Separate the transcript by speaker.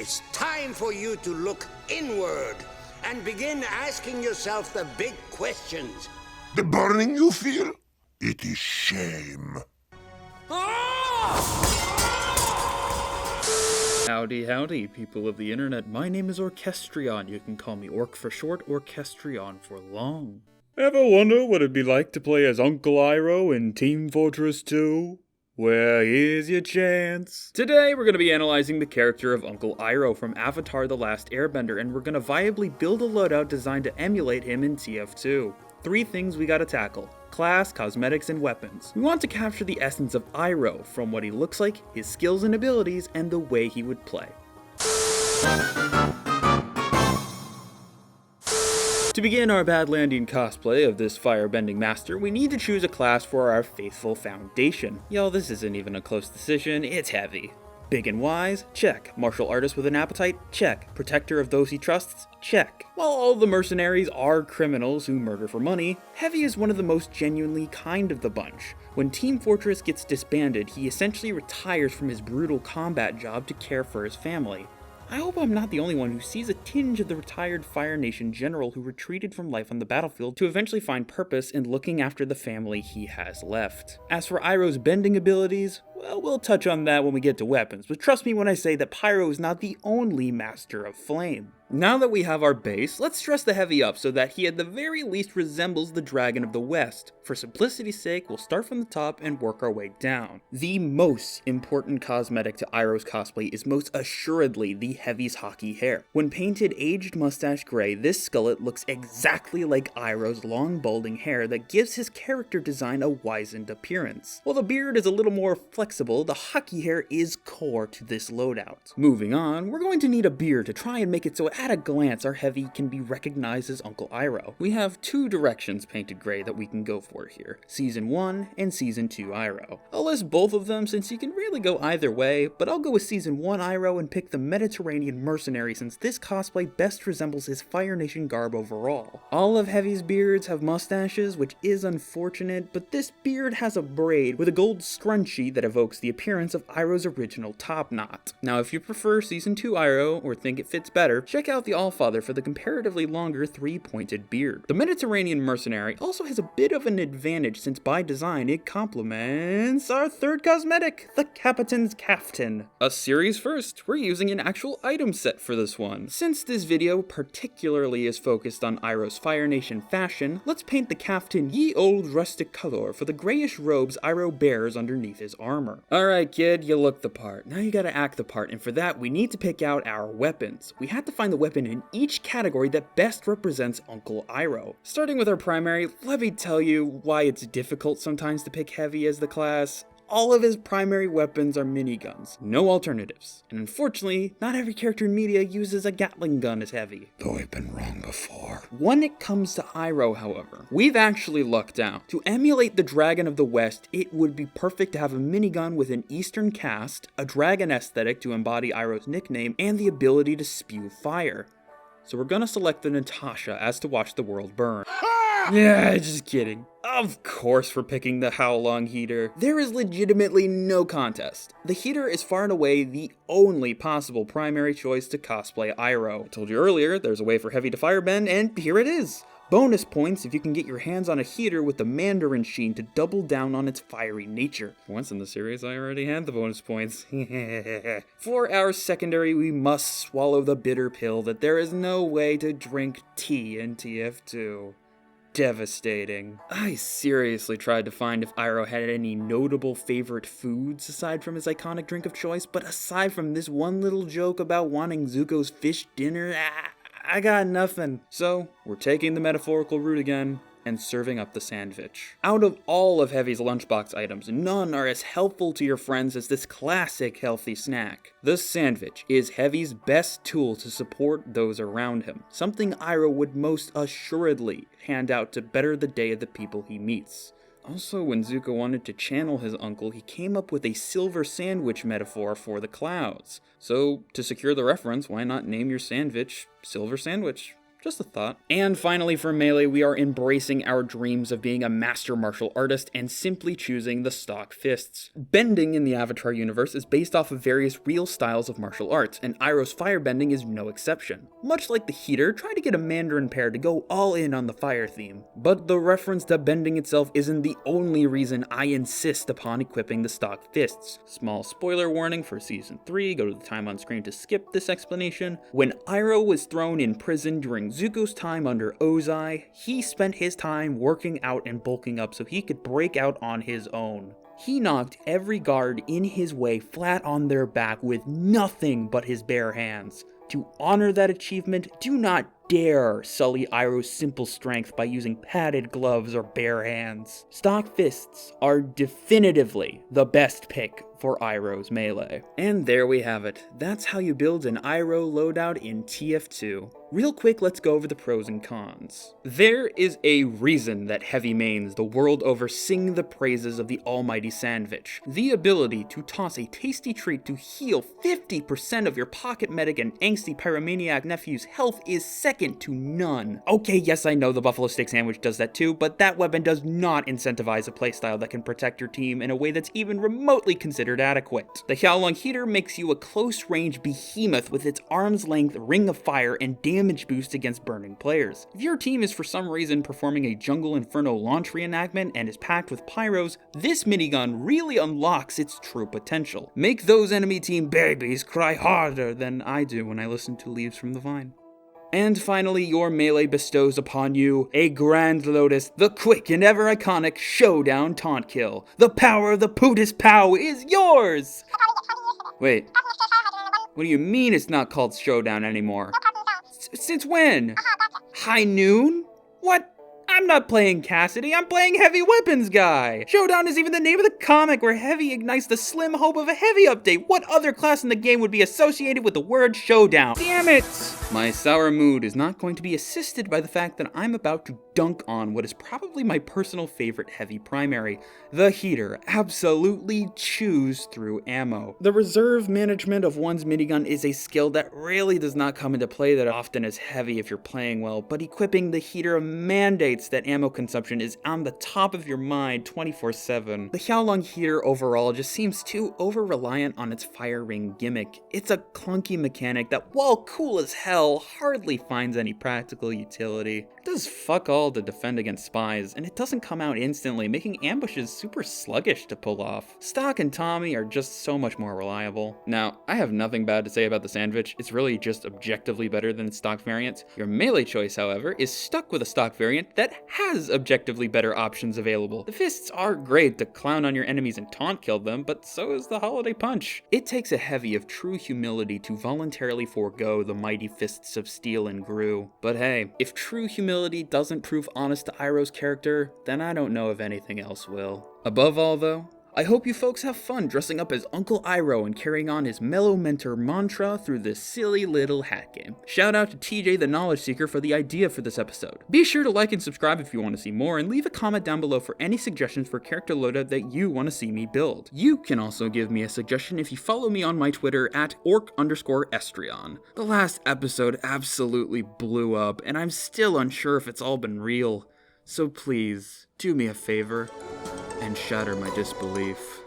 Speaker 1: it's time for you to look inward and begin asking yourself the big questions.
Speaker 2: The burning you feel? It is shame.
Speaker 3: Howdy, howdy, people of the internet. My name is Orchestrion. You can call me Orc for short, Orchestrion for long. Ever wonder what it'd be like to play as Uncle Iroh in Team Fortress 2? Well, here's your chance. Today, we're going to be analyzing the character of Uncle Iroh from Avatar: The Last Airbender, and we're going to viably build a loadout designed to emulate him in TF2. 3 things we gotta tackle: class, cosmetics, and weapons. We want to capture the essence of Iroh, from what he looks like, his skills and abilities, and the way he would play. To begin our Badlandian cosplay of this firebending master, we need to choose a class for our faithful foundation. Y'all, this isn't even a close decision, it's heavy. Big and wise? Check. Martial artist with an appetite? Check. Protector of those he trusts? Check. While all the mercenaries are criminals who murder for money, Heavy is one of the most genuinely kind of the bunch. When Team Fortress gets disbanded, he essentially retires from his brutal combat job to care for his family. I hope I'm not the only one who sees a tinge of the retired Fire Nation general who retreated from life on the battlefield to eventually find purpose in looking after the family he has left. As for Iroh's bending abilities, well, we'll touch on that when we get to weapons, but trust me when I say that Pyro is not the only master of flame. Now that we have our base, let's dress the Heavy up so that he at the very least resembles the Dragon of the West. For simplicity's sake, we'll start from the top and work our way down. The most important cosmetic to Iroh's cosplay is most assuredly the Heavy's hockey hair. When painted aged mustache gray, this skullet looks exactly like Iroh's long balding hair that gives his character design a wizened appearance. While the beard is a little more flexible, the hockey hair is core to this loadout. Moving on, we're going to need a beard to try and make it so at a glance our Heavy can be recognized as Uncle Iroh. We have 2 directions painted gray that we can go for here: Season 1 and Season 2 Iroh. I'll list both of them since you can really go either way, but I'll go with Season 1 Iroh and pick the Mediterranean mercenary since this cosplay best resembles his Fire Nation garb overall. All of Heavy's beards have mustaches, which is unfortunate, but this beard has a braid with a gold scrunchie that evokes the appearance of Iroh's original top knot. Now if you prefer Season 2 Iroh or think it fits better, check out the Allfather for the comparatively longer 3-pointed beard. The Mediterranean mercenary also has a bit of an advantage since by design it complements our 3rd cosmetic, the Captain's Caftan. A series first, we're using an actual item set for this one. Since this video particularly is focused on Iroh's Fire Nation fashion, let's paint the caftan ye old rustic color for the grayish robes Iroh bears underneath his armor. Alright kid, you look the part. Now you gotta act the part, and for that we need to pick out our weapons. We have to find the weapon in each category that best represents Uncle Iroh. Starting with our primary, let me tell you why it's difficult sometimes to pick Heavy as the class. All of his primary weapons are miniguns, no alternatives. And unfortunately, not every character in media uses a Gatling gun as Heavy.
Speaker 2: Though I've been wrong before.
Speaker 3: When it comes to Iroh, however, we've actually lucked out. To emulate the Dragon of the West, it would be perfect to have a minigun with an Eastern cast, a dragon aesthetic to embody Iroh's nickname, and the ability to spew fire. So we're gonna select the Natasha as to watch the world burn. Yeah, just kidding. Of course we're picking the How Long heater. There is legitimately no contest. The heater is far and away the only possible primary choice to cosplay Iroh. I told you earlier, there's a way for Heavy to firebend, and here it is. Bonus points if you can get your hands on a heater with the Mandarin sheen to double down on its fiery nature. Once in the series, I already had the bonus points. For our secondary, we must swallow the bitter pill that there is no way to drink tea in TF2. Devastating. I seriously tried to find if Iroh had any notable favorite foods aside from his iconic drink of choice, but aside from this one little joke about wanting Zuko's fish dinner, I got nothing. So, we're taking the metaphorical route again and serving up the sandwich. Out of all of Heavy's lunchbox items, none are as helpful to your friends as this classic healthy snack. The sandwich is Heavy's best tool to support those around him, something Iroh would most assuredly hand out to better the day of the people he meets. Also, when Zuko wanted to channel his uncle, he came up with a silver sandwich metaphor for the clouds. So, to secure the reference, why not name your sandwich Silver Sandwich? Just a thought. And finally for Melee, we are embracing our dreams of being a master martial artist and simply choosing the stock fists. Bending in the Avatar universe is based off of various real styles of martial arts, and Iroh's firebending is no exception. Much like the heater, try to get a Mandarin pair to go all in on the fire theme. But the reference to bending itself isn't the only reason I insist upon equipping the stock fists. Small spoiler warning for Season 3, go to the time on screen to skip this explanation. When Iroh was thrown in prison during Zuko's time under Ozai, he spent his time working out and bulking up so he could break out on his own. He knocked every guard in his way flat on their back with nothing but his bare hands. To honor that achievement, do not dare sully Iroh's simple strength by using padded gloves or bare hands. Stock fists are definitively the best pick for Iroh's melee. And there we have it. That's how you build an Iroh loadout in TF2. Real quick, let's go over the pros and cons. There is a reason that heavy mains the world over sing the praises of the almighty sandwich. The ability to toss a tasty treat to heal 50% of your pocket medic and angsty pyromaniac nephew's health is second to none. Okay, yes, I know the buffalo steak sandwich does that too, but that weapon does not incentivize a playstyle that can protect your team in a way that's even remotely considered adequate. The Xiaolong heater makes you a close-range behemoth with its arm's-length ring of fire and damage boost against burning players. If your team is for some reason performing a Jungle Inferno launch reenactment and is packed with pyros, this minigun really unlocks its true potential. Make those enemy team babies cry harder than I do when I listen to Leaves from the Vine. And finally, your melee bestows upon you a Grand Lotus, the quick and ever iconic Showdown taunt kill. The power of the Pootis Pow is yours! Wait, what do you mean it's not called Showdown anymore? Since when? High noon? What? I'm not playing Cassidy, I'm playing Heavy Weapons Guy! Showdown is even the name of the comic where Heavy ignites the slim hope of a Heavy update. What other class in the game would be associated with the word Showdown? Damn it! My sour mood is not going to be assisted by the fact that I'm about to dunk on what is probably my personal favorite Heavy primary, the heater. Absolutely chews through ammo. The reserve management of one's minigun is a skill that really does not come into play that often as Heavy if you're playing well, but equipping the heater mandates that ammo consumption is on the top of your mind 24/7. The Xiaolong heater overall just seems too over-reliant on its fire ring gimmick. It's a clunky mechanic that, while cool as hell, hardly finds any practical utility. It does fuck all to defend against spies, and it doesn't come out instantly, making ambushes super sluggish to pull off. Stock and Tommy are just so much more reliable. Now, I have nothing bad to say about the sandwich, it's really just objectively better than its stock variant. Your melee choice, however, is stuck with a stock variant that has objectively better options available. The fists are great to clown on your enemies and taunt kill them, but so is the holiday punch. It takes a Heavy of true humility to voluntarily forego the mighty fists of steel and Gru. But hey, if true humility doesn't prove honest to Iroh's character, then I don't know if anything else will. Above all though, I hope you folks have fun dressing up as Uncle Iroh and carrying on his mellow mentor mantra through this silly little hat game. Shout out to TJ the Knowledge Seeker for the idea for this episode. Be sure to like and subscribe if you want to see more, and leave a comment down below for any suggestions for character loadout that you want to see me build. You can also give me a suggestion if you follow me on my Twitter at orc_estrion. The last episode absolutely blew up, and I'm still unsure if it's all been real. So please, do me a favor and shatter my disbelief.